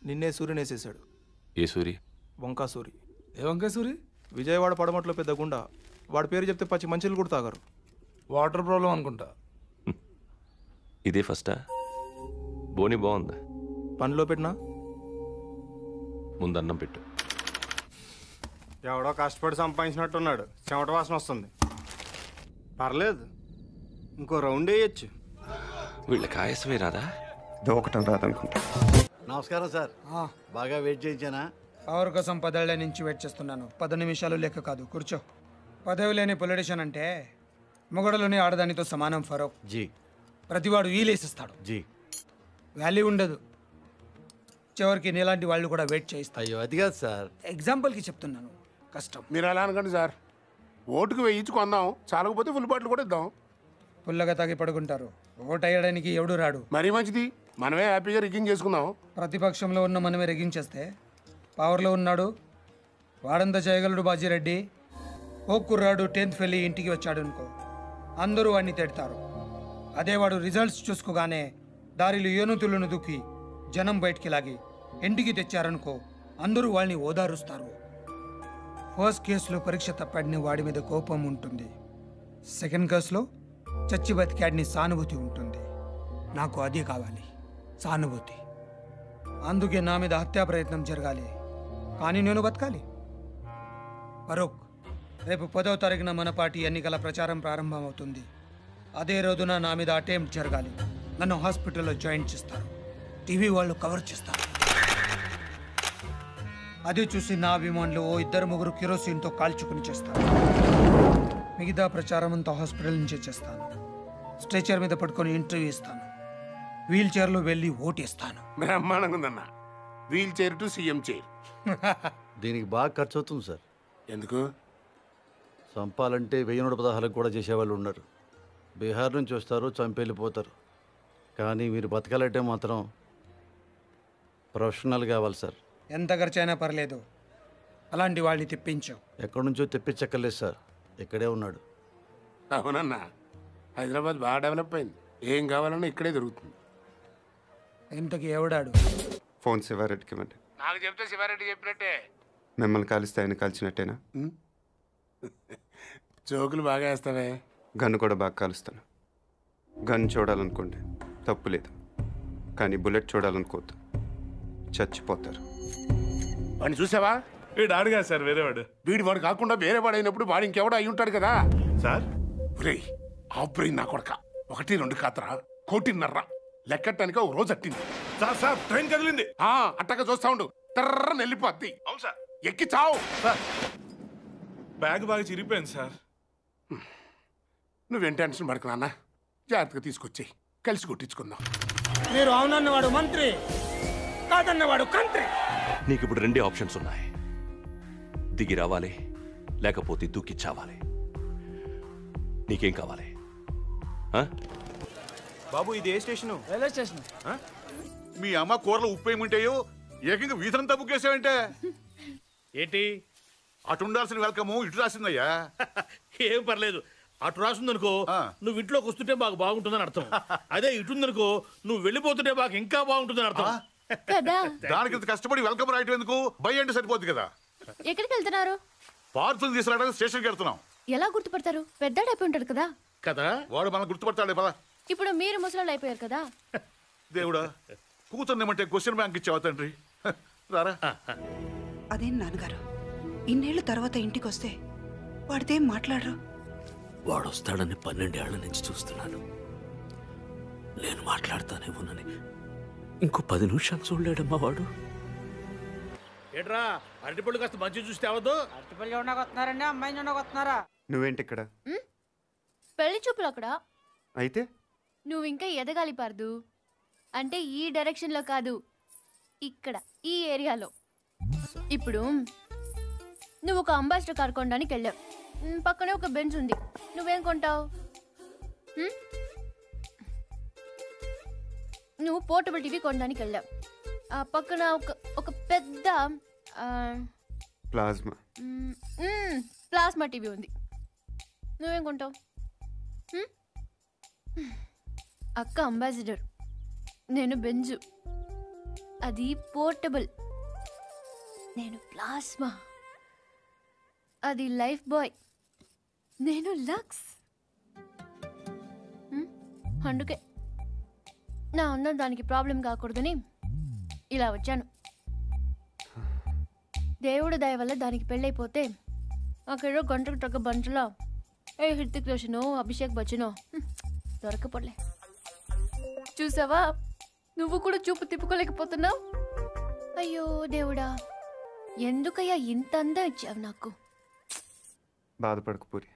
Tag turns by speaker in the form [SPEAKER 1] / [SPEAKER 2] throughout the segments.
[SPEAKER 1] నిన్నే సూర్యుని వేసేసాడు.
[SPEAKER 2] ఏ సూరి?
[SPEAKER 1] వంకా సూరి.
[SPEAKER 3] ఏ వంకాయ సూరి?
[SPEAKER 1] విజయవాడ పడమట్లో పెద్ద గుండా. వాడి పేరు చెప్తే పచ్చి మంచిలు కూడా తాగారు.
[SPEAKER 3] వాటర్ ప్రాబ్లం అనుకుంటా.
[SPEAKER 2] ఇదే ఫస్టా? బోని బాగుందా?
[SPEAKER 1] పనిలో పెట్టినా
[SPEAKER 2] ముందన్నం పెట్టు.
[SPEAKER 4] ఎవడో కష్టపడి సంపాదించినట్టున్నాడు. చెమట వాసన వస్తుంది. పర్లేదు, ఇంకో రౌండ్ వేయచ్చు.
[SPEAKER 2] వీళ్ళకి ఆయాసమే రాదా?
[SPEAKER 5] దూకటం రాదనుకుంటా.
[SPEAKER 6] నమస్కారం సార్. బాగా వెయిట్ చేయించానా?
[SPEAKER 7] పవర్ కోసం 10 ఏళ్ల నుంచి వెయిట్ చేస్తున్నాను. 10 నిమిషాలు లెక్క కాదు. కూర్చో. పదవి లేని పొలిటీషియన్ అంటే మొగడలోని ఆడదానితో సమానం ఫరూక్.
[SPEAKER 6] జీ.
[SPEAKER 7] ప్రతివాడు వీలేసిస్తాడు.
[SPEAKER 6] జీ.
[SPEAKER 7] వాల్యూ ఉండదు. చివరికి నీలాంటి వాళ్ళు కూడా వెయిట్ చేయిస్తారు.
[SPEAKER 6] అయ్యో అది కాదు సార్,
[SPEAKER 7] ఎగ్జాంపుల్కి చెప్తున్నాను. కష్టం.
[SPEAKER 8] మీరు అలా అనకండి సార్. ఓటుకు వేయించుకుందాం, చాలకపోతే ఫుల్ బాటిల్ కూడా ఇద్దాం.
[SPEAKER 7] పుల్లగా తాగి పడుకుంటారు. ఓటు వేయడానికి ఎవడు రాడు.
[SPEAKER 8] మరీ మంచిది, మనమే హ్యాపీగా రిగ్గింగ్ చేసుకుందాం.
[SPEAKER 7] ప్రతిపక్షంలో ఉన్న మనమే రెగించేస్తే పవర్లో ఉన్నాడు వాడంతా చేయగలడు బాజీరెడ్డి. ఓ కుర్రాడు 10th ఫెయిల్ ఇంటికి వచ్చాడు అనుకో, అందరూ వాడిని తిడతారు. అదే వాడు రిజల్ట్స్ చూసుకోగానే దారిలో ఏనుతులను దుక్కి జనం బయటికి లాగి ఇంటికి తెచ్చారనుకో, అందరూ వాళ్ళని ఓదారుస్తారు. ఫస్ట్ కేసులో పరీక్ష తప్పాడిని వాడి మీద కోపం ఉంటుంది. సెకండ్ కేసులో చచ్చి బతికాడిని సానుభూతి ఉంటుంది. నాకు అదే కావాలి, సానుభూతి. అందుకే నా మీద హత్యా ప్రయత్నం జరగాలి, కానీ నేను బతకాలి. ఫరూక్, రేపు 10వ తారీఖున మన పార్టీ ఎన్నికల ప్రచారం ప్రారంభమవుతుంది. అదే రోజున నా మీద అటెంప్ట్ జరగాలి. నన్ను హాస్పిటల్లో జాయిన్ చేస్తారు. టీవీ వాళ్ళు కవర్ చేస్తారు. అది చూసి నా అభిమానులు ఓ 2-3 కిరోసిన్తో కాల్చుకుని చేస్తారు. మిగతా ప్రచారం అంతా హాస్పిటల్ నుంచే చేస్తాను. స్ట్రెచర్ మీద పట్టుకొని ఇంటర్వ్యూ ఇస్తాను. వీల్ చైర్లో వెళ్ళి ఓటేస్తాను.
[SPEAKER 8] బ్రహ్మాండంగా ఉందన్న. Wheel chair to CM chair.
[SPEAKER 6] దీనికి బాగా ఖర్చు అవుతుంది సార్.
[SPEAKER 8] ఎందుకు?
[SPEAKER 6] చంపాలంటే 1116 కూడా చేసేవాళ్ళు ఉన్నారు. బీహార్ నుంచి వస్తారు, చంపేళ్ళిపోతారు. కానీ మీరు బతకాలంటే మాత్రం ప్రొఫెషనల్ కావాలి సార్.
[SPEAKER 7] ఎంత ఖర్చైనా పర్లేదు, అలాంటి వాళ్ళని తెప్పించు.
[SPEAKER 6] ఎక్కడి నుంచో తెప్పించక్కర్లేదు సార్, ఇక్కడే ఉన్నాడు.
[SPEAKER 8] అవునన్నా, హైదరాబాద్ బాగా డెవలప్ అయింది. ఏం కావాలన్నా ఇక్కడే దొరుకుతుంది.
[SPEAKER 7] ఇంతకి ఎవడాడు?
[SPEAKER 5] ఫోన్ శివారెడ్డికి ఇవ్వండి.
[SPEAKER 8] నాకు చెప్తే శివారెడ్డి చెప్పినట్టే.
[SPEAKER 5] మిమ్మల్ని కాలిస్తే ఆయన కాల్చినట్టేనా?
[SPEAKER 8] జోకులు బాగా వేస్తావే.
[SPEAKER 5] గన్ను కూడా బాగా కాలుస్తాను. గన్ చూడాలనుకోండి, తప్పు లేదు. కానీ బుల్లెట్ చూడాలనుకోవద్దు, చచ్చిపోతారు.
[SPEAKER 8] వాడిని చూసావా?
[SPEAKER 9] వీడు ఆడుగా సార్, వేరేవాడు.
[SPEAKER 8] వీడి వాడు కాకుండా వేరే వాడు అయినప్పుడు వాడు ఇంకెవడో అయి ఉంటాడు కదా
[SPEAKER 9] సార్.
[SPEAKER 8] ఆ బ్రెయిన్ నా కొడక 1-2 కాతరా, 1.5 లెక్కటానికి ఒక రోజు అట్టింది.
[SPEAKER 9] సార్ సార్, ట్రైన్ కదిలింది.
[SPEAKER 8] అట్టగా చూస్తా ఉండు, తర్రని వెళ్ళిపోద్ది.
[SPEAKER 9] అవును సార్.
[SPEAKER 8] ఎక్కి చావు.
[SPEAKER 9] బ్యాగ్ బాగా చిరిగిపోయింది సార్.
[SPEAKER 8] నువ్వేం టెన్షన్ పడకు నాన్న, జాగ్రత్తగా తీసుకొచ్చి కలిసి కొట్టించుకుందాం.
[SPEAKER 7] మీరు అవునన్నవాడు మంత్రి, కాదన్నవాడు కంత్రి.
[SPEAKER 2] నీకు ఇప్పుడు 2 ఆప్షన్స్ ఉన్నాయి. దిగి రావాలి, లేకపోతే దూకి చావాలి. నీకేం కావాలి?
[SPEAKER 1] బాబు, ఇది ఏ స్టేషను?
[SPEAKER 7] Railway station.
[SPEAKER 9] మీ అమ్మ కూరలు ఉప్పు ఏముంటాయో ఏకంగా వీధంతా బుక్కేసావంటే
[SPEAKER 10] ఏంటి?
[SPEAKER 9] అటు ఉండాల్సిన వెల్కము ఇటు రాసిందయ్యా.
[SPEAKER 10] ఏం పర్లేదు, అటు రాసిందనుకో నువ్వు ఇంట్లోకి వస్తుంటే మాకు బాగుంటుందని అర్థం. అదే ఇటుందనుకో నువ్వు వెళ్ళిపోతుంటే మాకు ఇంకా బాగుంటుందని అర్థం.
[SPEAKER 9] దానికి ఇంత కష్టపడి వెల్కమ్ రాయటం ఎందుకు? బై అంటే సరిపోద్ది కదా.
[SPEAKER 11] ఎక్కడికి వెళ్తున్నారు?
[SPEAKER 9] పార్సల్ తీసుకురావడానికి స్టేషన్కి వెళ్తున్నాం.
[SPEAKER 11] ఎలా గుర్తుపడతారు? పెద్దడైపోయి ఉంటాడు కదా.
[SPEAKER 9] కదా, వాడు మనం గుర్తుపడతాడే పదా.
[SPEAKER 11] ఇప్పుడు మీరు ముసలాళ్ళు అయిపోయారు కదా.
[SPEAKER 9] దేవుడా, కూతుర్నేమంటే క్వశ్చన్ బ్యాంక్ ఇచ్చావా తండ్రి? రారా.
[SPEAKER 12] అదేం నాన్నగారు, ఇన్నేళ్ల తర్వాత ఇంటికి వస్తే వాడితేం మాట్లాడరు?
[SPEAKER 10] వాడు వస్తాడని 12 ఏళ్ల నుంచి చూస్తున్నాను. నేను మాట్లాడతానేమోనని ఇంకో 10 నిమిషాలు చూడలేడమ్మా వాడు. ఏట్రా, అరటిపళ్ళు కాస్త మంచి చూస్తే అవద్దు.
[SPEAKER 13] అరటిపళ్ళు ఉండకొస్తున్నారండి, అమ్మాయిని ఉండకొస్తున్నారా?
[SPEAKER 5] నువ్వేంటి ఇక్కడ?
[SPEAKER 11] పెళ్లి చూపులు అక్కడ.
[SPEAKER 5] అయితే
[SPEAKER 11] నువ్వు ఇంకా ఎదగాలి పార్దు. అంటే ఈ డైరెక్షన్ లో కాదు, ఇక్కడ ఈ ఏరియాలో. ఇప్పుడు నువ్వు ఒక అంబాసిడర్ కార్ కొనడానికి వెళ్ళావు. పక్కనే ఒక బెంచ్ ఉంది. నువ్వేం కొంటావు? నువ్వు పోర్టబుల్ టీవీ కొనడానికి వెళ్ళావు. ఆ పక్కన ఒక పెద్ద ప్లాస్మా టీవీ ఉంది. నువ్వేం కొంటావు? అక్క అంబాసిడర్, నేను బెంజు. అది పోర్టబుల్. నేను ప్లాస్మా. అది లైఫ్ బాయ్. నేను లక్స్. అందుకే నా అందం దానికి ప్రాబ్లం కాకూడదని ఇలా వచ్చాను. దేవుడు దయ వల్ల దానికి పెళ్ళైపోతే అక్కడ గంటకు తగ్గ బంటలో ఏ హృతిక్ రోషనో అభిషేక్ బచ్చనో దొరకపోలే. చూసావా, నువ్వు కూడా చూపు తిప్పుకోలేకపోతున్నావు. అయ్యో దేవుడా, ఎందుకయ్యా ఇంత అందం ఇచ్చావు నాకు?
[SPEAKER 5] బాధపడకు పూరి.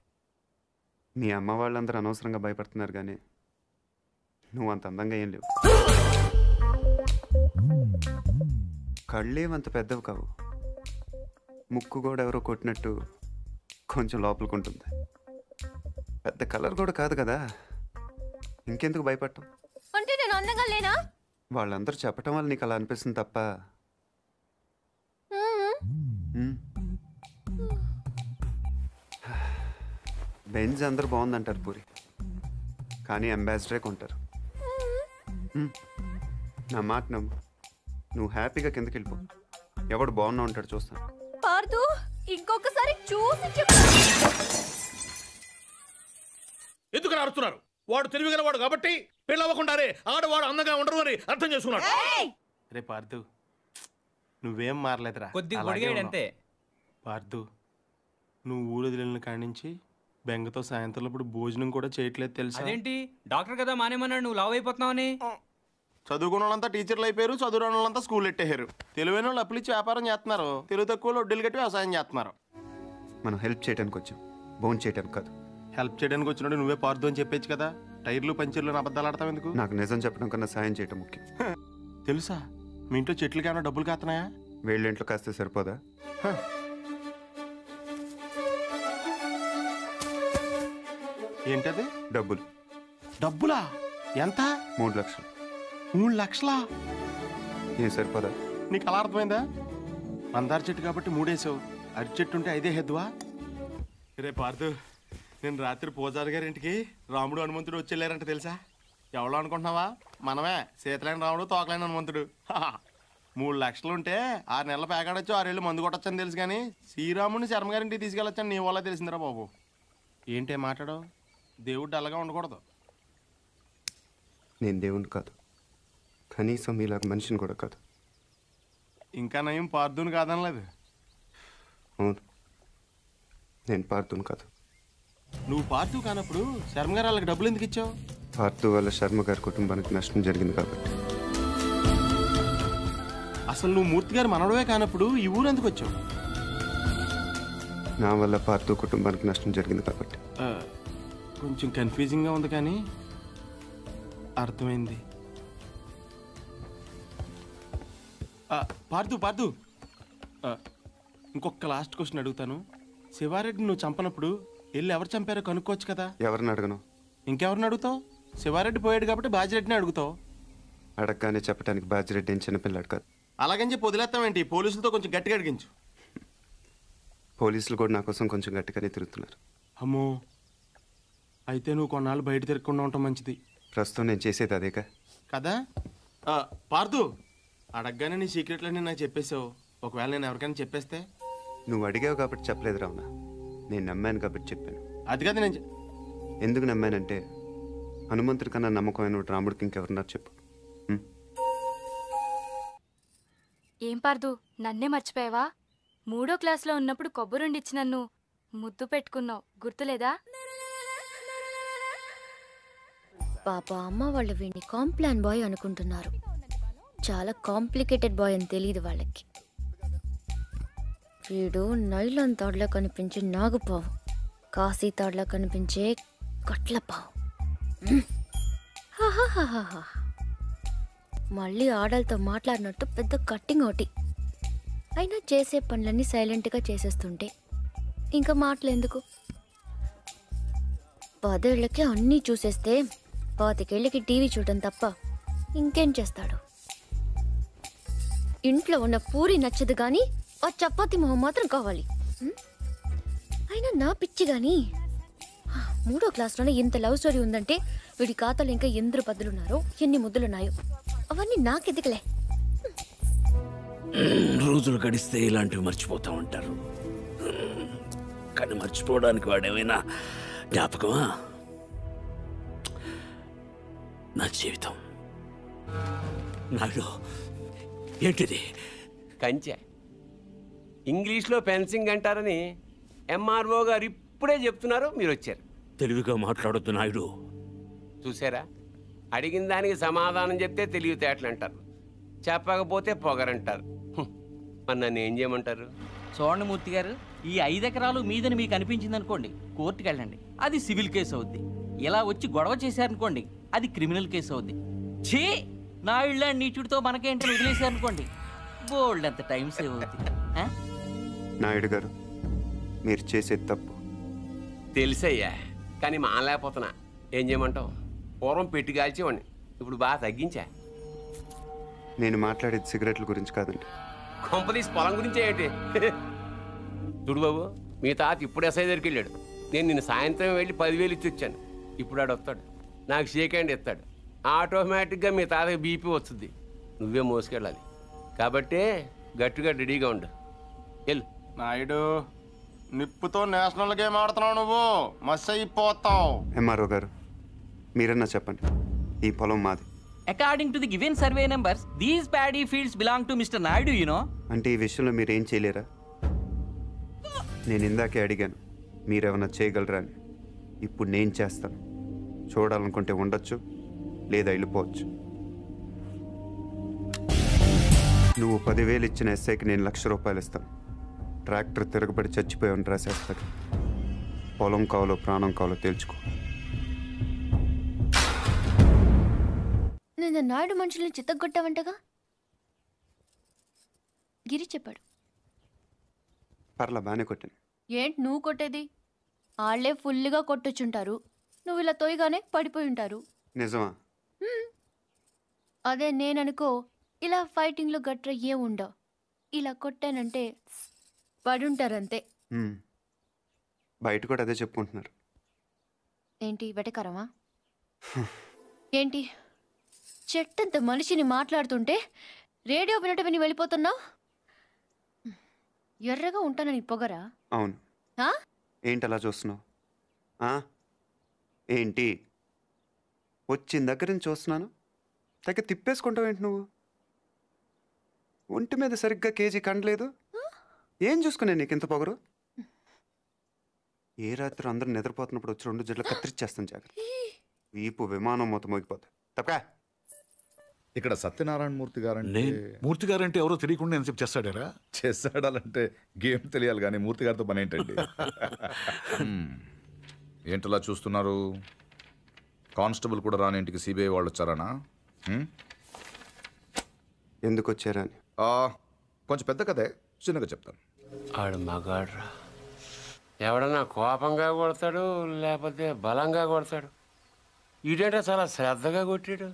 [SPEAKER 5] మీ అమ్మ వాళ్ళందరూ అనవసరంగా భయపడుతున్నారు కానీ నువ్వు అంత అందంగా ఏం లేవు. కళ్ళేమంత పెద్దవి కావు. ముక్కు కూడా ఎవరో కొట్టినట్టు కొంచెం లోపలికి పెద్ద కలర్ కూడా కాదు కదా, ఇంకెందుకు భయపడటం?
[SPEAKER 11] అంటే నేను అందంగా లేనా?
[SPEAKER 5] వాళ్ళందరూ చెప్పటం వల్ల నీకు అలా అనిపిస్తుంది తప్ప. బెంజ్ అందరూ బాగుందంటారు పూరి, కానీ అంబాసిడరే కొంటారు. నా మాట నమ్ము, నువ్వు హ్యాపీగా కిందకి వెళ్ళిపో. ఎవడు బాగున్నా ఉంటాడు చూస్తాను.
[SPEAKER 11] పార్దు, ఇంకొకసారి చూసి చెప్పు.
[SPEAKER 9] ఎందుకు అరుస్తున్నారు? వాడు తెలివిగలవాడు కాబట్టి పెళ్ళవ్వకుండారే ఆడవాడు అందంగా ఉండరు అని అర్థం చేసుకున్నాడు.
[SPEAKER 4] రే పార్థు, నువ్వేం మారలేదురా.
[SPEAKER 14] కొద్దిగా పొడిగాడంతే.
[SPEAKER 4] పార్థు, నువ్వు ఊరు వదిలిన కాడి నుంచి బెంగతో సాయంత్రం ఇప్పుడు భోజనం కూడా చేయట్లేదు తెలుసా?
[SPEAKER 14] అదేంటి, డాక్టర్ కదా మానేమన్నాడు, నువ్వు లావ్ అయిపోతున్నావని?
[SPEAKER 4] చదువుకున్న వాళ్ళంతా టీచర్లు అయిపోయారు, చదువురాని వాళ్ళంతా స్కూల్ ఎట్టేశారు. తెలివైన వాళ్ళు అప్పులు ఇచ్చి వ్యాపారం చేస్తున్నారు, తెలుగు తక్కువ వడ్డీలు కట్టి వ్యవసాయం చేస్తున్నారు.
[SPEAKER 5] మనం హెల్ప్ చేయడానికి వచ్చాం, బోన్ చేయడానికి కాదు.
[SPEAKER 4] హెల్ప్ చేయడానికి వచ్చినట్టు నువ్వే పార్థు అని చెప్పేచ్చు కదా. టైర్లు పంచర్లు అబద్ధాలు ఆడతావు ఎందుకు?
[SPEAKER 5] నాకు నిజం చెప్పడం కన్నా సాయం చేయటం ముఖ్యం.
[SPEAKER 4] తెలుసా, మీ ఇంట్లో చెట్లకి ఏమైనా డబ్బులు కాస్తున్నాయా?
[SPEAKER 5] వేళ్ళింట్లో కాస్తే సరిపోదా?
[SPEAKER 4] ఏంటది?
[SPEAKER 5] డబ్బులు.
[SPEAKER 4] డబ్బులా? ఎంత?
[SPEAKER 5] 3 లక్షలు.
[SPEAKER 4] 3 లక్షలా?
[SPEAKER 5] ఏం సరిపోదా?
[SPEAKER 4] నీకు అలా అర్థమైందా? మందార చెట్టు కాబట్టి 3 వేసావు, అరటి చెట్టు ఉంటే 5 హెద్దువా? రే పార్థు, నేను రాత్రి పూజారి గారింటికి రాముడు హనుమంతుడు వచ్చేళ్ళారంట తెలుసా? ఎవరో అనుకుంటున్నావా? మనమే, సీతలైన రాముడు తోకలైన హనుమంతుడు. 3 లక్షలు ఉంటే 6 నెలల పేకాడొచ్చు, 6 ఏళ్ళు మందు కొట్టొచ్చని తెలుసు, కానీ శ్రీరాముడిని శర్మ గారింటికి తీసుకెళ్ళొచ్చని నీ వల్ల తెలిసిందిరా బాబు. ఏంటే మాట్లాడవు? దేవుడు అలాగా ఉండకూడదు.
[SPEAKER 5] నేను దేవుని కాదు, కనీసం మీలాగా మనిషిని కూడా కాదు.
[SPEAKER 4] ఇంకా నయం పార్థుని కాదనలేదు.
[SPEAKER 5] అవును, నేను పార్థుని కాదు.
[SPEAKER 4] నువ్వు పార్థు కానప్పుడు శర్మ గారు వాళ్ళకి డబ్బులు ఎందుకు ఇచ్చావు?
[SPEAKER 5] పార్థు వల్ల శర్మ గారి కుటుంబానికి నష్టం జరిగింది కాబట్టి.
[SPEAKER 4] అసలు నువ్వు మూర్తి గారు మనవడవే కానప్పుడు ఈ ఊరు ఎందుకు వచ్చావు?
[SPEAKER 5] నా వల్ల పార్థు కుటుంబానికి నష్టం జరిగింది కాబట్టి.
[SPEAKER 4] కొంచెం కన్ఫ్యూజింగ్గా ఉంది కానీ అర్థమైంది. పార్థు, ఇంకొక లాస్ట్ క్వశ్చన్ అడుగుతాను. శివారెడ్డి నువ్వు చంపనప్పుడు వెళ్ళి ఎవరు చంపారో కనుక్కోవచ్చు కదా?
[SPEAKER 5] ఎవరిని అడగను?
[SPEAKER 4] ఇంకెవరిని అడుగుతావు? శివారెడ్డి పోయాడు కాబట్టి బాజిరెడ్డిని అడుగుతావు.
[SPEAKER 5] అడగగానే చెప్పడానికి బాజిరెడ్డి ఏం చిన్నపిల్లాడు కాదు.
[SPEAKER 4] అలాగని చెప్పి వదిలేస్తావేంటి? పోలీసులతో కొంచెం గట్టిగా అడిగించు.
[SPEAKER 5] పోలీసులు కూడా నా కోసం కొంచెం గట్టిగానే తిరుగుతున్నారు.
[SPEAKER 4] అమ్మో, అయితే నువ్వు కొన్నాళ్ళు బయట తిరగకుండా ఉండటం మంచిది.
[SPEAKER 5] ప్రస్తుతం నేను చేసేది అదేగా
[SPEAKER 4] కదా. పార్థు, అడగగానే నీ సీక్రెట్లన్నీ నాకు చెప్పేసావు. ఒకవేళ నేను ఎవరికైనా చెప్పేస్తే?
[SPEAKER 5] నువ్వు అడిగావు కాబట్టి చెప్పలేదు రావునా, నేను నమ్మాను కాబట్టి చెప్పాను.
[SPEAKER 4] అది కదా నేను
[SPEAKER 5] ఎందుకు నమ్మానంటే హనుమంతుడి కన్నా నమ్మకమైన రాముడికి ఇంకెవరున్నారు చెప్పు.
[SPEAKER 15] ఏం పార్దు, నన్నే మర్చిపోయావా? 3వ క్లాస్లో ఉన్నప్పుడు కొబ్బరుండిచ్చి నన్ను ముద్దు పెట్టుకున్నావు, గుర్తులేదా?
[SPEAKER 11] పాప అమ్మ వాళ్ళు వీడిని కాంప్లాన్ బాయ్ అనుకుంటున్నారు. చాలా కాంప్లికేటెడ్ బాయ్ అని తెలియదు వాళ్ళకి. వీడు నైలాన్ తాడులా కనిపించే నాగుపావు, కాశీ తాడులా కనిపించే కట్లపావు. మళ్ళీ ఆడలతో మాట్లాడినట్టు పెద్ద కట్టింగ్ ఒకటి. అయినా చేసే పనులన్నీ సైలెంట్గా చేసేస్తుంటే ఇంకా మాటలు ఎందుకు? 10 ఏళ్ళకి అన్నీ చూసేస్తే 25 ఏళ్ళకి టీవీ చూడటం తప్ప ఇంకేం చేస్తాడు? ఇంట్లో ఉన్న పూరి నచ్చదు కానీ ఆ చపాతి మొహం మాత్రం కావాలి. అయినా నా పిచ్చి కానీ 3వ క్లాస్లోనే ఇంత లవ్ స్టోరీ ఉందంటే వీడి ఖాతాలో ఇంకా ఎందరు పద్దులున్నారో, ఎన్ని ముద్దులున్నాయో అవన్నీ నాకెదికలే.
[SPEAKER 10] రోజులు గడిస్తే ఇలాంటివి మర్చిపోతూ ఉంటారు. కానీ మర్చిపోవడానికి వాడేమైనా జ్ఞాపకమా? నా జీవితం. నాయుడు, ఏంటిది?
[SPEAKER 16] కంచె. ఇంగ్లీష్లో ఫెన్సింగ్ అంటారని ఎంఆర్ఓ గారు ఇప్పుడే చెప్తున్నారు, మీరు వచ్చారు.
[SPEAKER 10] తెలివిగా మాట్లాడొద్దు నాయుడు.
[SPEAKER 16] చూసారా, అడిగిన దానికి సమాధానం చెప్తే తెలివితేటలు అంటారు, చెప్పకపోతే పొగరంటారు. మరి నన్ను ఏం చేయమంటారు?
[SPEAKER 17] చూడండి మూర్తి గారు, ఈ 5 ఎకరాలు మీదని మీకు అనిపించింది అనుకోండి, కోర్టుకి వెళ్ళండి, అది సివిల్ కేసు అవుద్ది. ఇలా వచ్చి గొడవ చేశారనుకోండి, అది క్రిమినల్ కేసు అవుద్ది. ఛీ, నా ఇళ్ళ నీచుడితో మనకేంటని వదిలేశారనుకోండి, బోల్డ్ అంత టైం సేవ్ అవుద్ది.
[SPEAKER 5] నాయుడు గారు, మీరు చేసేది తప్పు.
[SPEAKER 16] తెలుసయ్యా, కానీ మానలేకపోతున్నా. ఏం చేయమంటావు? పూర్వం పెట్టి కాల్చేవాడిని, ఇప్పుడు బాగా తగ్గించా.
[SPEAKER 5] నేను మాట్లాడేది సిగరెట్ల గురించి కాదండి.
[SPEAKER 16] కొంపదీసి పొలం గురించే ఏంటి? చూడు బాబు, మీ తాత ఇప్పుడు ఎస్ఐ దగ్గరికి వెళ్ళాడు. నేను నిన్న సాయంత్రం వెళ్ళి 10,000 ఇచ్చి వచ్చాను. ఇప్పుడు ఆడు వస్తాడు, నాకు షేక్ హ్యాండ్ ఇస్తాడు. ఆటోమేటిక్గా మీ తాతకి బీపీ వస్తుంది. నువ్వే మోసుకెళ్ళాలి. కాబట్టే గట్టిగా రెడీగా ఉండు. వెళ్ళు.
[SPEAKER 4] నాయుడు, నిప్పుతో నేషనల్ గేమ్ ఆడుతున్నావు నువ్వు, మస్ అయిపోతావు.
[SPEAKER 5] ఎంఆర్ఓ గారు, మీరన్నా చెప్పండి, ఈ పొలం మాది.
[SPEAKER 17] According to the given survey numbers, these paddy fields belong to Mr. Naidu, you know.
[SPEAKER 5] అంటే ఈ విషయంలో మీరేం చేయలేరా? నేను ఇందాకే అడిగాను మీరేమన్నా చేయగలరా అని. ఇప్పుడు నేను చేస్తాను. చూడాలనుకుంటే ఉండొచ్చు, లేదా వెళ్ళిపోవచ్చు. నువ్వు 10,000 ఇచ్చిన ఎస్ఐకి నేను ₹1,00,000 ఇస్తాను. ట్రాక్టర్ తిరగబడి చచ్చిపోయాను రాసేస్తాడు. పొలం కావాలో ప్రాణం కావాలో తేల్చుకో.
[SPEAKER 11] నిన్న నాయుడు మనుషుల్ని చిత్తగొట్టావంటగా? గిరి చెప్పాడు.
[SPEAKER 5] పర్లా, బాగానే కొట్టాను.
[SPEAKER 11] ఏంటి నువ్వు కొట్టేది? వాళ్ళే ఫుల్గా కొట్టొచ్చుంటారు, నువ్వు ఇలా తోయగానే పడిపోయి ఉంటారు.
[SPEAKER 5] నిజమా?
[SPEAKER 11] అదే నేననుకో, ఇలా ఫైటింగ్లో గట్ర ఏం ఉండవు. ఇలా కొట్టానంటే పడుంటారంతే.
[SPEAKER 5] బయట కూడా అదే చెప్పుకుంటున్నారు.
[SPEAKER 11] ఏంటి వెటకరమా? ఏంటి చెట్టంత మనిషిని మాట్లాడుతుంటే రేడియో వినట విని వెళ్ళిపోతున్నావు? ఎర్రగా ఉంటానని పొగరా?
[SPEAKER 5] అవును. ఏంటి అలా చూస్తున్నావు? ఏంటి వచ్చిన దగ్గర నుంచి చూస్తున్నాను, తగ్గ తిప్పేసుకుంటావు ఏంటి నువ్వు? ఒంటి మీద సరిగ్గా కేజీ కండలేదు. ఏం చూసుకున్నాను నీకు ఇంత పొగరు? ఏ రాత్రి అందరూ నిద్రపోతున్నప్పుడు వచ్చి 2 జడ్లు కత్తిరిచ్చేస్తాను. జాగ్రత్త, వీపు విమానం మొత్తం మోగిపోతుంది. తప్పకా.
[SPEAKER 18] ఇక్కడ సత్యనారాయణ మూర్తి గారంటే
[SPEAKER 9] మూర్తి గారంటే ఎవరో తెలియకుండా ఎంతసేపు చేస్తాడారా?
[SPEAKER 18] చేస్తాడాలంటే గేమ్ తెలియాలి, కానీ మూర్తి గారితో పని ఏంటండి? ఏంటలా చూస్తున్నారు? కానిస్టేబుల్ కూడా రాని ఇంటికి సిబిఐ వాళ్ళు వచ్చారనా?
[SPEAKER 5] ఎందుకు వచ్చారా అని
[SPEAKER 18] కొంచెం పెద్ద కదే, చిన్నగా చెప్తాను.
[SPEAKER 16] ఆడు మగాడ్రా. ఎవడన్నా కోపంగా కొడతాడు, లేకపోతే బలంగా కొడతాడు. ఈడేంటో చాలా శ్రద్ధగా కొట్టాడు.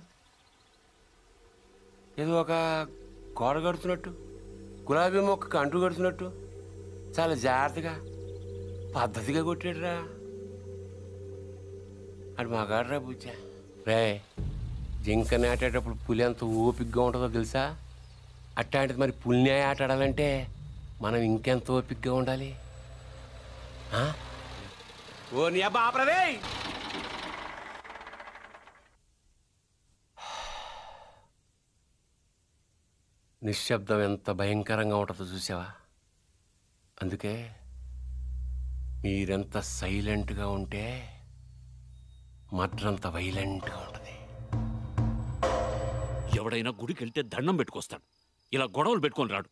[SPEAKER 16] ఏదో ఒక గోడ కడుతున్నట్టు, గులాబీ మొక్కకు అంటు కడుతున్నట్టు చాలా జాగ్రత్తగా పద్ధతిగా కొట్టాడురా. అది మగాడ్రా బుజ్జా. రే, జింక నాటేటప్పుడు పులి ఎంత ఓపికగా ఉంటుందో తెలుసా? అట్లాంటిది మరి పులిని ఆట ఆడాలంటే మనం ఇంకెంత ఓపికగా ఉండాలి. ఓ నీ అబ్బా ఆపరదే. నిశ్శబ్దం ఎంత భయంకరంగా ఉంటుందో చూసావా? అందుకే మీరెంత సైలెంట్గా ఉంటే మద్రంత వైలెంట్గా ఉంటుంది.
[SPEAKER 10] ఎవడైనా గుడికి వెళ్తే దండం పెట్టుకొస్తాడు, ఇలా గొడవలు పెట్టుకొని రాడు.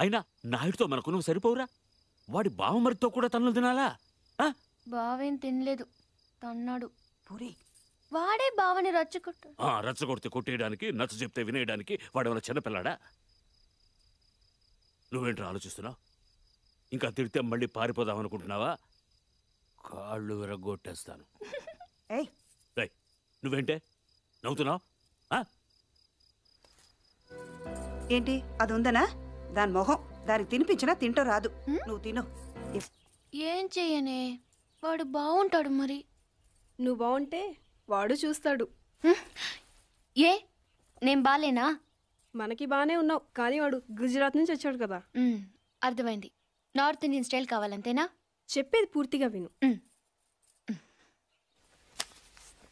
[SPEAKER 10] అయినా నాయుడితో మనకు నువ్వు సరిపోవురా? వాడి బావమరితో కూడా తన్నులు తినాలా?
[SPEAKER 11] బావేం తినలేదు, తన్నాడు. వాడే బావని రచ్చగొట్టు.
[SPEAKER 10] రచ్చగొడితే కొట్టేయడానికి, నచ్చ చెప్తే వినేయడానికి వాడేమైనా చిన్నపిల్లాడా? నువ్వేంట్రా ఆలోచిస్తున్నావు? ఇంకా తిడితే మళ్ళీ పారిపోదాం అనుకుంటున్నావా? కాళ్ళు విరగొట్టేస్తాను. నువ్వేంటే నవ్వుతున్నావు?
[SPEAKER 12] ఏంటి అది ఉందనా? దాని మొహం దానికి తినిపించినా తింటూ రాదు. నువ్వు తిను.
[SPEAKER 11] ఏం చెయ్యనే, వాడు బాగుంటాడు. మరి
[SPEAKER 19] నువ్వు బాగుంటే వాడు చూస్తాడు.
[SPEAKER 11] ఏ నేను బాలేనా?
[SPEAKER 19] మనకి బానే ఉన్నావు కానీ వాడు గుజరాత్ నుంచి వచ్చాడు కదా.
[SPEAKER 11] అర్థమైంది. నార్త్ ఇండియన్ స్టైల్ కావాలంతేనా?
[SPEAKER 19] చెప్పేది పూర్తిగా విను.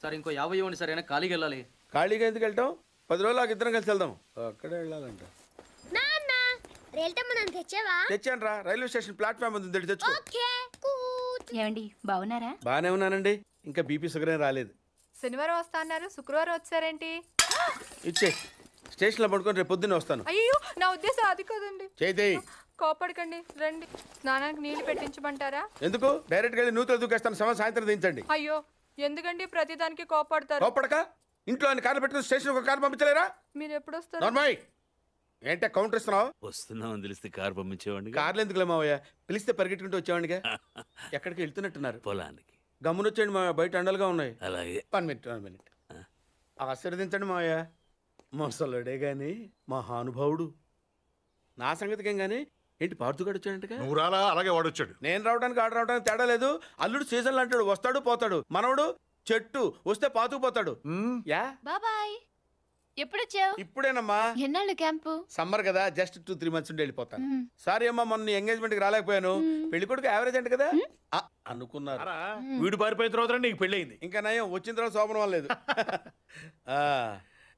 [SPEAKER 14] సార్ ఇంకో 50 ఇవ్వండి సార్, అయినా ఖాళీకి వెళ్ళాలి.
[SPEAKER 3] ఖాళీగా ఎందుకు వెళ్తాం? 10 రోజులు ఇద్దరం కలిసి వెళ్దాం. అక్కడే వెళ్ళాలంట. తెచ్చాను రా, రైల్వే స్టేషన్ ప్లాట్ఫామ్ ఉంది, తెచ్చుకో.
[SPEAKER 11] ఏమండి బాగున్నారా?
[SPEAKER 3] బానే ఉన్నానండి. ఇంకా బీపీ షుగర్ ఏం రాలేదు.
[SPEAKER 15] శనివారం వస్తా అన్నారు, శుక్రవారం వచ్చారేంటి?
[SPEAKER 3] ఇచ్చే స్టేషన్లో పడుకొని రేపు పొద్దున్నే వస్తాను.
[SPEAKER 15] అయ్యో నా ఉద్దేశం అది కదండి.
[SPEAKER 3] చేయి.
[SPEAKER 15] కోపడకండి, రండి. స్నానానికి నీళ్లు పెట్టించమంటారా?
[SPEAKER 3] ఎందుకు? డైరెక్ట్గా వెళ్ళి నూతులు దూకేస్తాను. సాయంత్రం దించండి.
[SPEAKER 15] అయ్యో ఎందుకండి ప్రతిదానికి కోపడతారు?
[SPEAKER 3] కోపడక ఇంట్లో అన్ని కార్లు పెట్టుకుని స్టేషన్ ఒక కారు పంపించలేరా?
[SPEAKER 15] మీరు ఎప్పుడు వస్తారు?
[SPEAKER 3] నార్మల్ ఏంటే కౌంటర్ ఇస్తున్నావు?
[SPEAKER 10] వస్తున్నామని తెలిస్తే కారు పంపించేవాడిని.
[SPEAKER 3] కార్లు ఎందుకు లేమావయ్యా? పిలిస్తే పరిగెట్టుకుంటూ వచ్చేవాడిగా. ఎక్కడికి వెళ్తున్నట్టున్నారు?
[SPEAKER 10] పొలానికి.
[SPEAKER 3] గమ్మునొచ్చేయండి మా బయట అండలుగా ఉన్నాయి.
[SPEAKER 10] అలాగే.
[SPEAKER 3] 1 మినిట్. ఆశీర్వదించండి మావయ్య. మొసలుడే గాని మహానుభావుడు. నా సంగతికేం గాని ఏంటి పార్తుగాడు వచ్చాడంటగా?
[SPEAKER 9] నువ్వు రాలా, అలాగే వాడు వచ్చాడు.
[SPEAKER 3] నేను రావడానికి ఆడు రావడానికి తేడా లేదు. అల్లుడు సీజన్లు అంటాడు, వస్తాడు పోతాడు. మనవడు చెట్టు వస్తే పాతుకుపోతాడు. యా
[SPEAKER 11] బాబాయ్. ఎప్పుడు వచ్చావు?
[SPEAKER 3] ఇప్పుడేనమ్మా.
[SPEAKER 11] ఎన్నాళ్ళు క్యాంపు?
[SPEAKER 3] సమ్మర్ కదా, జస్ట్ 2-3 మంత్స్ ఉండి వెళ్ళిపోతాను. సారీ అమ్మా, మొన్న ఎంగేజ్మెంట్ కి రాలేకపోయాను. పెళ్లి కొడుకు యావరేజ్ అంట కదా అనుకున్నారు.
[SPEAKER 9] వీడు పారిపోయిన తర్వాత నీకు పెళ్ళయింది.
[SPEAKER 3] ఇంకా నయం, వచ్చిన తర్వాత శోభనం లేదు.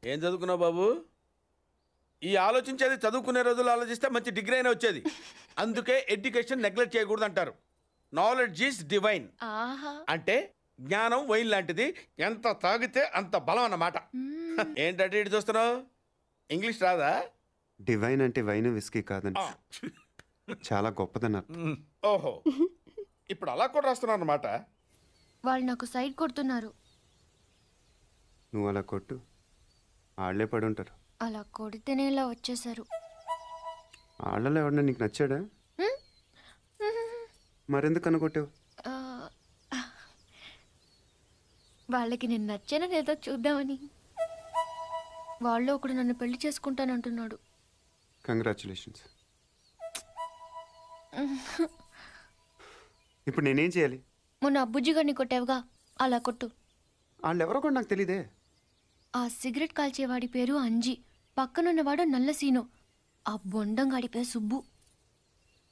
[SPEAKER 3] ఏం చదువుకున్నావు బాబు? ఈ ఆలోచించేది చదువుకునే రోజులు ఆలోచిస్తే మంచి డిగ్రీ అయినా వచ్చేది. అందుకే ఎడ్యుకేషన్ నెగ్లెక్ట్ చేయకూడదు అంటారు. Knowledge is divine. అంటే జ్ఞానం వైన్ లాంటిది, ఎంత తాగితే అంత బలం అన్నమాట. ఏంటంటే ఇటు చూస్తున్నావు? ఇంగ్లీష్ రాదా?
[SPEAKER 5] డివైన్ అంటే వైన్ విస్కీ కాదండి, చాలా గొప్పదన్నారు.
[SPEAKER 3] ఓహో, ఇప్పుడు అలా కూడా రాస్తున్నావు అన్నమాట.
[SPEAKER 11] వాళ్ళు నాకు సైడ్ కొడుతున్నారు.
[SPEAKER 5] నువ్వు అలా కొట్టు, వాళ్ళే పడి ఉంటారు.
[SPEAKER 11] అలా కొడితేనే ఇలా వచ్చేసారు.
[SPEAKER 5] వాళ్ళలో ఎవడన్నా నీకు నచ్చాడా? మరెందుకు అనుకొట్టావు?
[SPEAKER 11] వాళ్ళకి నేను నచ్చానో లేదో చూద్దామని. వాళ్ళు ఒకడు నన్ను పెళ్లి చేసుకుంటానంటున్నాడు.
[SPEAKER 5] కంగ్రాచులేషన్స్. ఇప్పుడు నేనేం చేయాలి?
[SPEAKER 11] మొన్న అబ్బుజ్జి గారిని కొట్టావుగా, అలా కొట్టు.
[SPEAKER 5] వాళ్ళు ఎవరో కూడా నాకు తెలీదే.
[SPEAKER 11] ఆ సిగరెట్ కాల్చేవాడి పేరు అంజి, పక్కనున్నవాడు నల్ల సీను, ఆ బొండంగాడి పేరు సుబ్బు.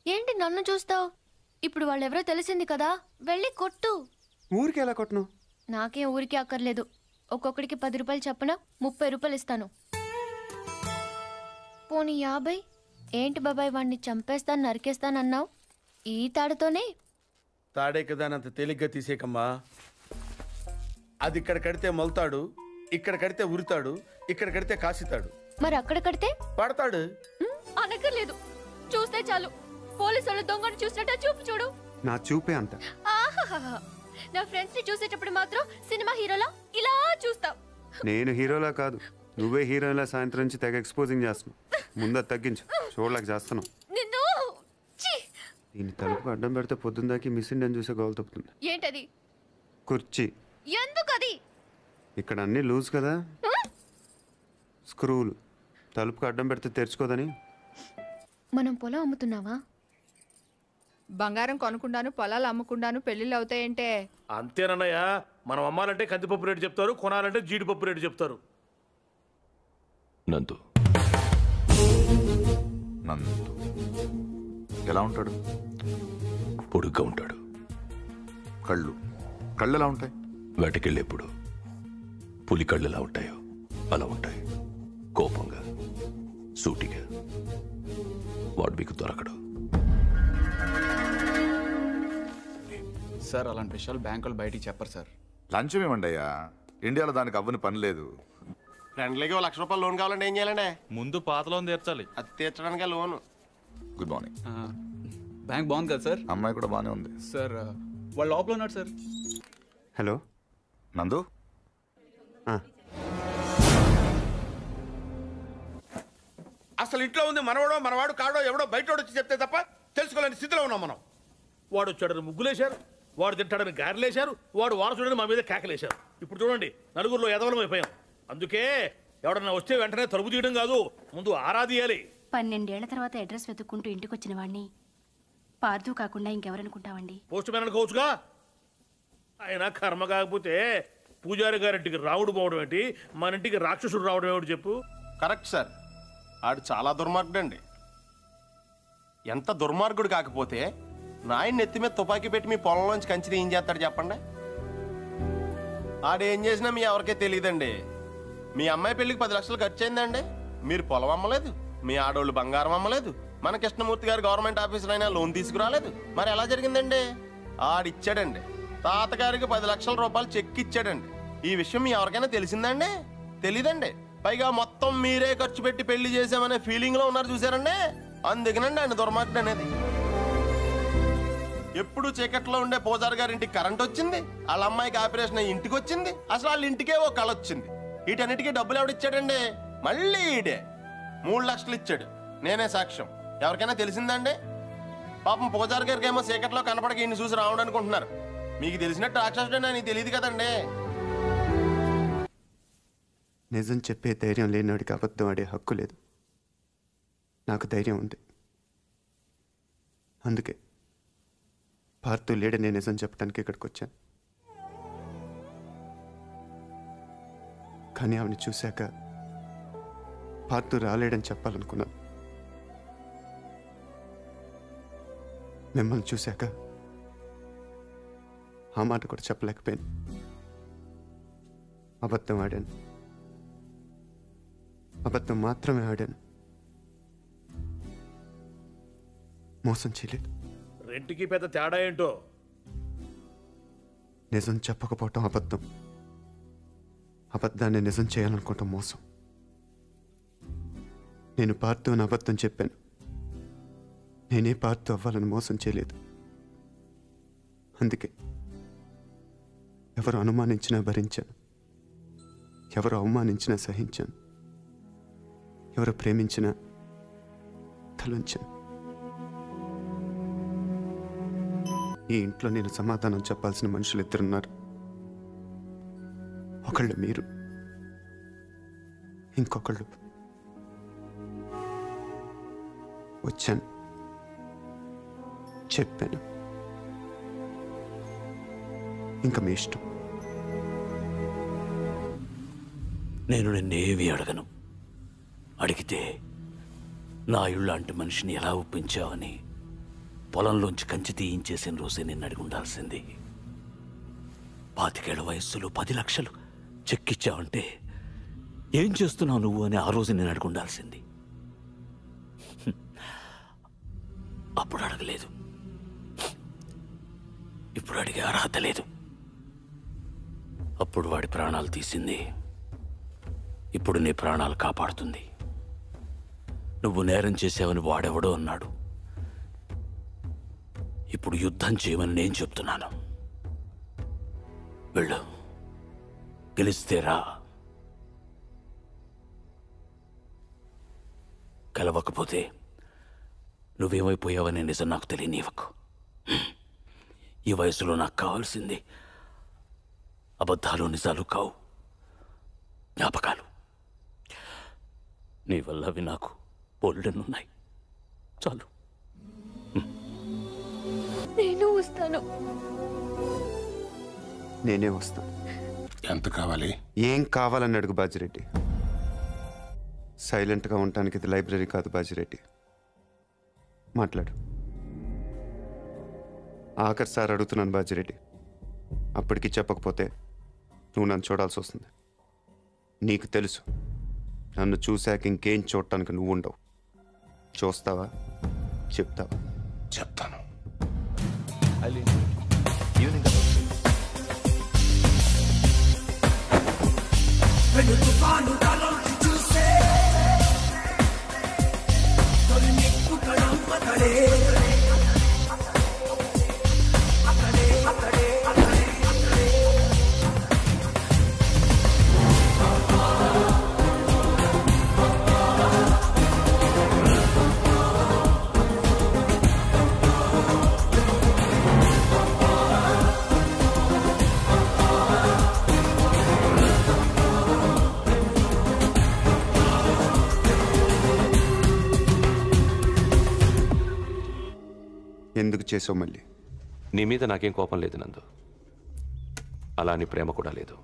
[SPEAKER 11] ఏంటి నన్ను చూస్తావు? ఇప్పుడు వాళ్ళెవరో తెలిసింది కదా, వెళ్ళి కొట్టు.
[SPEAKER 5] ఊరికి ఎలా కొట్టను?
[SPEAKER 11] నాకేం ఊరికి అక్కర్లేదు. ఒక్కొక్కడికి 10 రూపాయలు చప్పున 30 రూపాయలు ఇస్తాను. పోనీ 50? ఏంటి బాబాయ్, వాడిని చంపేస్తాను నరికేస్తానన్నావు? ఈ తాడుతోనే?
[SPEAKER 3] తాడే కదా అంత తేలిగ్గా తీసేకమ్మా. అది ఇక్కడ కడితే మొలతాడు, ఇక్కడ కడితే ఉరితాడు, ఇక్కడ కడితే కాసితాడు.
[SPEAKER 11] మరి అక్కడ కడితే
[SPEAKER 3] పడతాడు.
[SPEAKER 11] అనక్కర్లేదు, చూస్తే చాలు. పోలీసులు దొంగను చూసినట్టు చూపు చూడు.
[SPEAKER 5] నా చూపే అంత.
[SPEAKER 11] ఆహాహా, నా ఫ్రెండ్స్ ని చూసేటప్పుడు మాత్రం సినిమా హీరోలా ఇలా చూస్తావు.
[SPEAKER 5] నేను హీరోలా కాదు, నువ్వే హీరోలా సాయంత్రం నుంచి తెగ ఎక్స్పోజింగ్ చేస్తున్నావు. ముందు తగ్గించు, చూడలేక చేస్తున్నావు.
[SPEAKER 11] నిన్ను
[SPEAKER 5] దీన్ని తలుపుకు అడ్డం పెడితే పొద్దుందాకి మిస్ ఇండియన్ చూసే గోల్ తప్పుతుంది.
[SPEAKER 11] ఏంటది?
[SPEAKER 5] కుర్చీ.
[SPEAKER 11] ఎందుకది?
[SPEAKER 5] ఇక్కడ అన్నీ లూజ్ కదా, స్క్రూలు. తలుపుకు అడ్డం పెడితే తెరుచుకోదని.
[SPEAKER 11] మనం పొలం అమ్ముతున్నావా?
[SPEAKER 15] బంగారం కొనుక్కుండాను, పొలాలు అమ్ముకుండాను పెళ్లిళ్ళు అవుతాయంటే?
[SPEAKER 9] అంతేనన్నయ్య, మనం అమ్మాలంటే కందిపప్పు రేటు చెప్తారు, కొనాలంటే జీడిపప్పు రేటు చెప్తారు.
[SPEAKER 2] నందు
[SPEAKER 18] ఎలా ఉంటాడు?
[SPEAKER 2] పొడుగ్గా ఉంటాడు.
[SPEAKER 18] కళ్ళు ఎలా ఉంటాయి?
[SPEAKER 2] వేటకెళ్ళేప్పుడు పులి కళ్ళు ఎలా ఉంటాయో అలా ఉంటాయి. కోపంగా, సూటిగా. వాడు మీకు దొరకడు.
[SPEAKER 20] సార్ అలాంటి విషయాలు బ్యాంకులు బయటికి చెప్పరు సార్.
[SPEAKER 18] లంచం ఇవ్వండి అయ్యా, ఇండియాలో దానికి అవ్వని పని లేదు.
[SPEAKER 4] ఫ్రెండ్లీకి 1 లక్ష రూపాయలు లోన్ కావాలంటే ఏం చేయాలండి?
[SPEAKER 20] ముందు పాత లోన్ తీర్చాలి.
[SPEAKER 4] అది తీర్చడానికి లోను.
[SPEAKER 18] Good morning.
[SPEAKER 20] బ్యాంక్ బాగుంది కదా సార్?
[SPEAKER 18] అమ్మాయి కూడా బాగానే ఉంది
[SPEAKER 20] సార్. వాళ్ళు లోపల ఉన్నారు సార్.
[SPEAKER 5] హలో
[SPEAKER 18] నందు.
[SPEAKER 3] అసలు ఇంట్లో ఉంది మనవాడు కాడో ఎవడో బయట వచ్చి చెప్తే తప్ప తెలుసుకోలేని స్థితిలో ఉన్నాం మనం.
[SPEAKER 9] వాడు వచ్చాడని ముగ్గులేశారు, వాడు తింటాడని గారెలేశారు, వాడు వారసుడని మా మీద కేకలేశారు. ఇప్పుడు చూడండి, నలుగురిలో ఎదవలం అయిపోయాం. అందుకే ఎవడన్నా వస్తే వెంటనే తలుపు తీయడం కాదు, ముందు ఆరాధియాలి.
[SPEAKER 21] 12 ఏళ్ల తర్వాత అడ్రస్ వెతుక్కుంటూ ఇంటికి వచ్చిన వాడిని పార్దు కాకుండా ఇంకెవరనుకుంటావండి?
[SPEAKER 9] Post man అనుకోవచ్చుగా. ఆయన కర్మ కాకపోతే పూజారి గారింటికి రావుడు పోవడం ఏంటి, మన ఇంటికి రాక్షసుడు రావడం ఏమిటి చెప్పు?
[SPEAKER 4] Correct sir. ఆడు చాలా దుర్మార్గుడు అండి. ఎంత దుర్మార్గుడు కాకపోతే నాయన నెత్తి మీద తుపాకీ పెట్టి మీ పొలంలోంచి కంచి ఏం చేస్తాడు చెప్పండి? ఆడేం చేసినా మీ ఎవరికే తెలియదండి. మీ అమ్మాయి పెళ్లికి 10 లక్షలు ఖర్చు అయిందండి. మీరు పొలం అమ్మలేదు, మీ ఆడోళ్ళు బంగారం అమ్మలేదు, మన కృష్ణమూర్తి గారు గవర్నమెంట్ ఆఫీసర్ అయినా లోన్ తీసుకురాలేదు. మరి ఎలా జరిగిందండి? ఆడిచ్చాడండి. తాతగారికి 10 లక్షల రూపాయలు చెక్ ఇచ్చాడండి. ఈ విషయం మీ ఎవరికైనా తెలిసిందండి? తెలీదండి. పైగా మొత్తం మీరే ఖర్చు పెట్టి పెళ్లి చేసామనే ఫీలింగ్ లో ఉన్నారు చూసారండి. అందుకనండి ఆయన దుర్మార్గుడు అనేది. ఎప్పుడు చీకట్లో ఉండే పూజారి గారి ఇంటికి కరెంట్ వచ్చింది, వాళ్ళ అమ్మాయికి ఆపరేషన్ అయ్యి ఇంటికి వచ్చింది, అసలు వాళ్ళ ఇంటికే ఓ కళ వచ్చింది. వీటన్నిటికీ డబ్బులు ఎవడిచ్చాడండి? మళ్ళీ ఈడే 3 లక్షలు ఇచ్చాడు. నేనే సాక్ష్యం. ఎవరికైనా తెలిసిందండి? పాపం పూజారి గారికి ఏమో చీకట్లో కనపడక ఇన్ని చూసి రావడం అనుకుంటున్నారు. మీకు తెలిసినట్టు రాక్షసుడు అని తెలియదు కదండి.
[SPEAKER 5] నిజం చెప్పే ధైర్యం లేనివాడికి అబద్ధం ఆడే హక్కు లేదు. నాకు ధైర్యం ఉంది. అందుకే పార్థు లేడని నిజం చెప్పడానికి ఇక్కడికి వచ్చాను. కానీ ఆవిని చూశాక పార్థు రాలేడని చెప్పాలనుకున్నాను. మిమ్మల్ని చూశాక ఆ మాట కూడా చెప్పలేకపోయాను. అబద్ధం ఆడాను. అబద్ధం మాత్రమే ఆడాను. మోసం చేయలేదు.
[SPEAKER 9] రెంట్కి పెద్ద తేడా ఏంటో?
[SPEAKER 5] నిజం చెప్పకపోవటం అబద్ధం, అబద్ధాన్ని నిజం చేయాలనుకోవటం మోసం. నేను పార్థు అని అబద్ధం చెప్పాను. నేనే పార్థు అవ్వాలని మోసం చేయలేదు. అందుకే ఎవరు అనుమానించినా భరించాను, ఎవరు అవమానించినా సహించాను, ఎవరు ప్రేమించినా తలంచాను. ఈ ఇంట్లో నేను సమాధానం చెప్పాల్సిన మనుషులు 2 ఉన్నారు. ఒకళ్ళు మీరు, ఇంకొకళ్ళు వచ్చాను, చెప్పాను. ఇంకా మీ ఇష్టం.
[SPEAKER 10] నేను నిన్నేవి అడగను. అడిగితే నా ఇళ్ళంటి మనిషిని ఎలా ఒప్పించావని పొలంలోంచి కంచి తీయించేసిన రోజే నిన్ను అడిగి ఉండాల్సింది. 25 ఏళ్ల వయస్సులో 10 లక్షలు చెక్కిచ్చావంటే ఏం చేస్తున్నావు నువ్వు అని ఆ రోజు నేను అడిగి ఉండాల్సింది. అప్పుడు అడగలేదు, ఇప్పుడు అడిగే అర్హత లేదు. అప్పుడు వాడి ప్రాణాలు తీసింది, ఇప్పుడు నీ ప్రాణాలు కాపాడుతుంది. నువ్వు నేరం చేసావని వాడెవడో అన్నాడు. ఇప్పుడు యుద్ధం చేయమని నేను చెప్తున్నాను. వెళ్ళు, గెలిస్తే రా, గెలవకపోతే నువ్వేమైపోయావనే నిజం నాకు తెలియనివ్వకు. ఈ వయసులో నాకు కావాల్సింది అబద్ధాలు నిజాలు కావు, జ్ఞాపకాలు. నీ వల్ల అవి నాకు బోల్డెన్నున్నాయి. చాలు.
[SPEAKER 11] నేను వస్తాను.
[SPEAKER 5] నేనే వస్తాను.
[SPEAKER 8] ఎంత కావాలి?
[SPEAKER 5] ఏం కావాలని అడుగు బాజిరెడ్డి. సైలెంట్గా ఉండటానికి ఇది లైబ్రరీ కాదు బాజిరెడ్డి. మాట్లాడు. ఆఖరి సార్ అడుగుతున్నాను బాజిరెడ్డి. అప్పటికి చెప్పకపోతే నువ్వు నన్ను చూడాల్సి వస్తుంది. నీకు తెలుసు, నన్ను చూశాక ఇంకేం చూడటానికి నువ్వు ఉండవు. చూస్తావా? చెప్తావా?
[SPEAKER 8] చెప్తాను.
[SPEAKER 5] ఎందుకు చేసావు మళ్ళీ?
[SPEAKER 2] నీ మీద నాకేం కోపం లేదు నందు, అలా నీ ప్రేమ కూడా లేదు.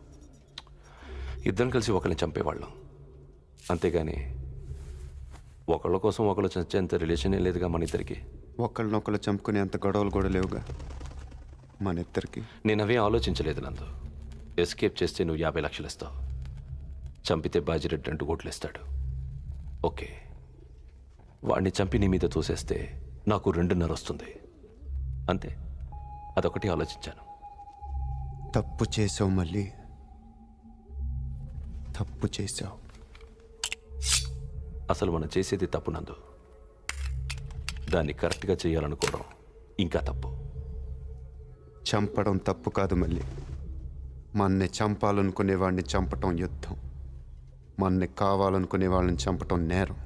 [SPEAKER 2] ఇద్దరం కలిసి ఒకరిని చంపేవాళ్ళం, అంతేగాని ఒకళ్ళ కోసం ఒకళ్ళు చచ్చేంత రిలేషనే లేదుగా మన ఇద్దరికి.
[SPEAKER 5] ఒకళ్ళనొకళ్ళు చంపుకునే అంత గొడవలు కూడా లేవుగా మన ఇద్దరికి.
[SPEAKER 2] నేను అవే ఆలోచించలేదు నందు. ఎస్కేప్ చేస్తే నువ్వు 50 లక్షలు ఇస్తావు, చంపితే బాజిరెడ్డి 2 కోట్లు ఇస్తాడు. ఓకే, వాడిని చంపి నీ మీద తోసేస్తే నాకు 2.5 వస్తుంది అంతే. అదొకటి ఆలోచించాను.
[SPEAKER 5] తప్పు చేసావు, మళ్ళీ తప్పు చేసావు.
[SPEAKER 2] అసలు మనం చేసేది తప్పు నందు. దాన్ని కరెక్ట్గా చేయాలనుకోవడం ఇంకా తప్పు.
[SPEAKER 5] చంపడం తప్పు కాదు మళ్ళీ. మన్ని చంపాలనుకునే వాడిని చంపటం యుద్ధం. మన్ని కావాలనుకునే వాళ్ళని చంపటం నేరం.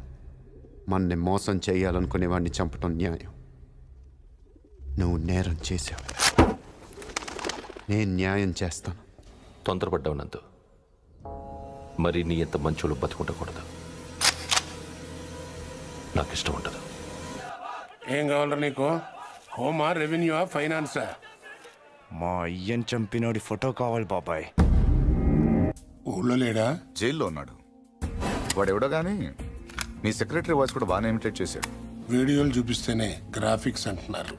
[SPEAKER 5] మన్ని మోసం చేయాలనుకునే వాడిని చంపటం న్యాయం. నువ్వు నేరం చేశావు, నేను న్యాయం చేస్తాను.
[SPEAKER 2] తొందరపడ్డావు నందు. మరి నీ ఎంత మంచోళ్ళు బతుకుండకూడదు. నాకు ఇష్టం ఉండదు.
[SPEAKER 8] ఏం కావాలరా నీకు? హోమా, రెవెన్యూవా, ఫైనాన్సా?
[SPEAKER 6] మా అయ్యని చంపినోడి ఫోటో కావాలి బాబాయ్.
[SPEAKER 8] ఊళ్ళో లేడా?
[SPEAKER 18] జైల్లో ఉన్నాడు. వాడెవడో కానీ మీ సెక్రటరీ వాయిస్ కూడా బాగానే ఇమిటేట్ చేశాడు.
[SPEAKER 8] వీడియోలు చూపిస్తేనే గ్రాఫిక్స్ అంటున్నారు.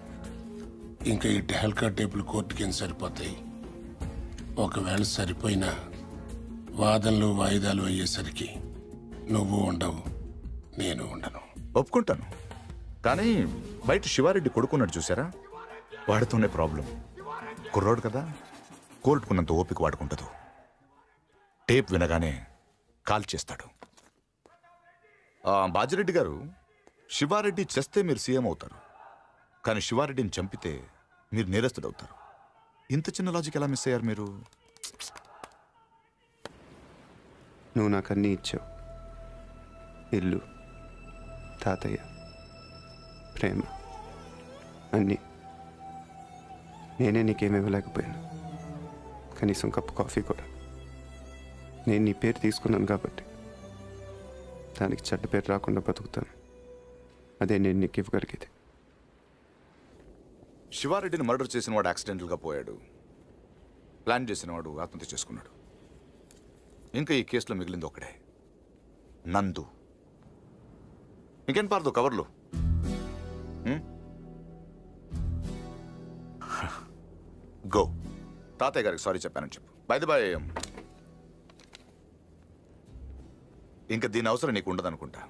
[SPEAKER 8] ఇంకా ఈ టెహల్కా టేపులు కోర్టుకి ఏం సరిపోతాయి? ఒకవేళ సరిపోయినా వాదనలు వాయిదాలు అయ్యేసరికి నువ్వు ఉండవు, నేను ఉండను.
[SPEAKER 18] ఒప్పుకుంటాను, కానీ బయట శివారెడ్డి కొడుకున్నాడు చూసారా, వాడితోనే ప్రాబ్లం. కుర్రోడు కదా, కోర్టుకున్నంత ఓపిక వాడుకుంటదు. టేప్ వినగానే కాల్ చేస్తాడు. బాజిరెడ్డి గారు, శివారెడ్డి చేస్తే మీరు సీఎం అవుతారు, కానీ శివారెడ్డిని చంపితే మీరు నేరస్తుడవుతారు. ఇంత చిన్న లాజిక్ ఎలా మిస్ అయ్యారు మీరు?
[SPEAKER 5] నువ్వు నాకు అన్నీ ఇచ్చావు. ఇల్లు, తాతయ్య, ప్రేమ, అన్నీ. నేనే నీకేమి ఇవ్వలేకపోయాను, కనీసం కప్పు కాఫీ కూడా. నేను నీ పేరు తీసుకున్నాను కాబట్టి దానికి చెడ్డ పేరు రాకుండా బతుకుతాను. అదే నేను నీకు ఇవ్వగలిగేది.
[SPEAKER 18] శివారెడ్డిని మర్డర్ చేసిన వాడు యాక్సిడెంటల్గా పోయాడు, ప్లాన్ చేసిన వాడు ఆత్మహత్య చేసుకున్నాడు. ఇంకా ఈ కేసులో మిగిలింది ఒకడే, నందు. ఇంకేం పారదు కవర్లు. గో, తాతయ్య గారికి సారీ చెప్పానని చెప్పు. బై ది బై, ఇంకా దీని అవసరం నీకు ఉండదనుకుంటా.